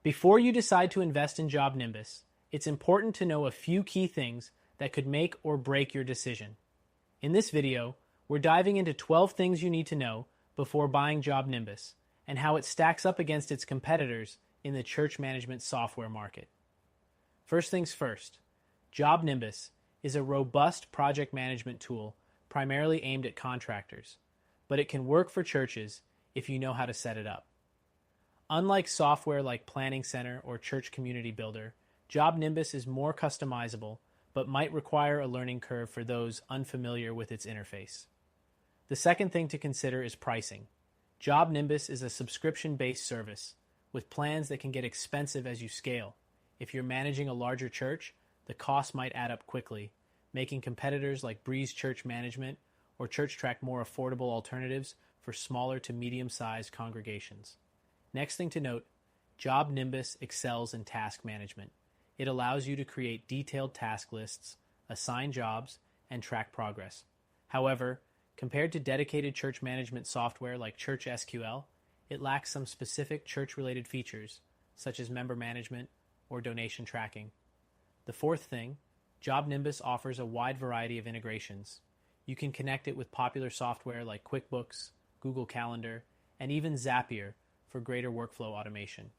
Before you decide to invest in JobNimbus, it's important to know a few key things that could make or break your decision. In this video, we're diving into 12 things you need to know before buying JobNimbus and how it stacks up against its competitors in the church management software market. First things first, JobNimbus is a robust project management tool primarily aimed at contractors, but it can work for churches if you know how to set it up. Unlike software like Planning Center or Church Community Builder, JobNimbus is more customizable but might require a learning curve for those unfamiliar with its interface. The second thing to consider is pricing. JobNimbus is a subscription-based service with plans that can get expensive as you scale. If you're managing a larger church, the cost might add up quickly, making competitors like Breeze Church Management or ChurchTrack more affordable alternatives for smaller to medium-sized congregations. Next thing to note, JobNimbus excels in task management. It allows you to create detailed task lists, assign jobs, and track progress. However, compared to dedicated church management software like Church SQL, it lacks some specific church-related features, such as member management or donation tracking. The fourth thing, JobNimbus offers a wide variety of integrations. You can connect it with popular software like QuickBooks, Google Calendar, and even Zapier for greater workflow automation.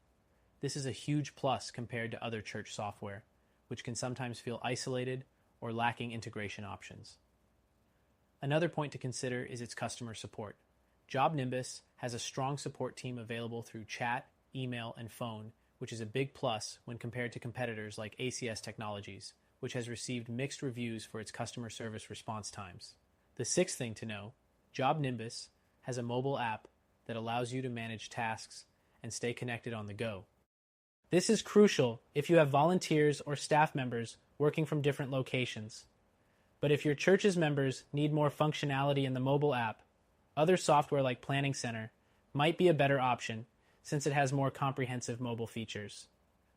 This is a huge plus compared to other church software, which can sometimes feel isolated or lacking integration options. Another point to consider is its customer support. JobNimbus has a strong support team available through chat, email, and phone, which is a big plus when compared to competitors like ACS Technologies, which has received mixed reviews for its customer service response times. The sixth thing to know, JobNimbus has a mobile app that allows you to manage tasks and stay connected on the go. This is crucial if you have volunteers or staff members working from different locations. But if your church's members need more functionality in the mobile app, other software like Planning Center might be a better option since it has more comprehensive mobile features.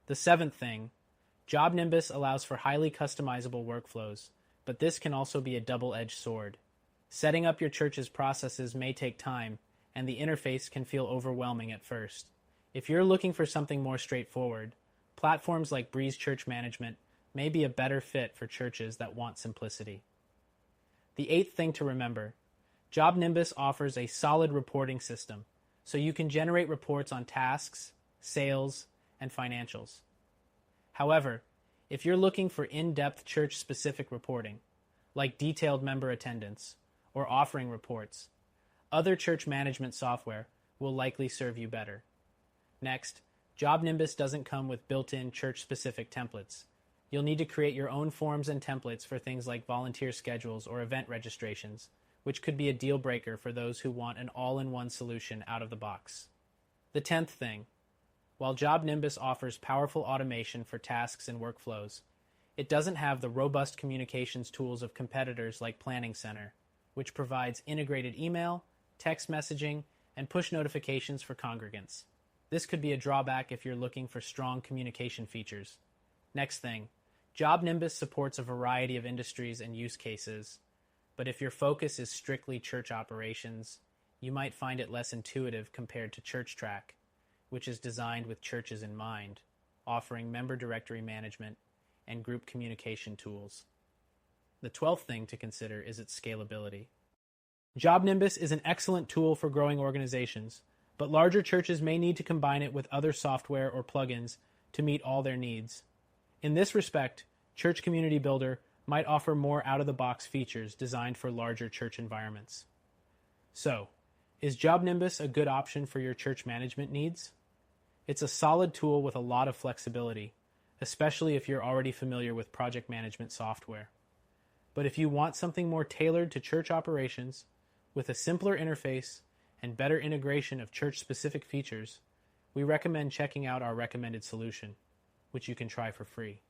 The seventh thing, JobNimbus allows for highly customizable workflows, but this can also be a double-edged sword. Setting up your church's processes may take time, and the interface can feel overwhelming at first. If you're looking for something more straightforward, platforms like Breeze Church Management may be a better fit for churches that want simplicity. The eighth thing to remember, JobNimbus offers a solid reporting system, so you can generate reports on tasks, sales, and financials. However, if you're looking for in-depth church-specific reporting, like detailed member attendance or offering reports, other church management software will likely serve you better. Next, JobNimbus doesn't come with built-in church-specific templates. You'll need to create your own forms and templates for things like volunteer schedules or event registrations, which could be a deal breaker for those who want an all-in-one solution out of the box. The 10th thing, while JobNimbus offers powerful automation for tasks and workflows, it doesn't have the robust communications tools of competitors like Planning Center, which provides integrated email, text messaging, and push notifications for congregants. This could be a drawback if you're looking for strong communication features. Next thing, JobNimbus supports a variety of industries and use cases, but if your focus is strictly church operations, you might find it less intuitive compared to ChurchTrack, which is designed with churches in mind, offering member directory management and group communication tools. The 12th thing to consider is its scalability. JobNimbus is an excellent tool for growing organizations, but larger churches may need to combine it with other software or plugins to meet all their needs. In this respect, Church Community Builder might offer more out-of-the-box features designed for larger church environments. So, is JobNimbus a good option for your church management needs? It's a solid tool with a lot of flexibility, especially if you're already familiar with project management software. But if you want something more tailored to church operations, with a simpler interface and better integration of church-specific features, we recommend checking out our recommended solution, which you can try for free.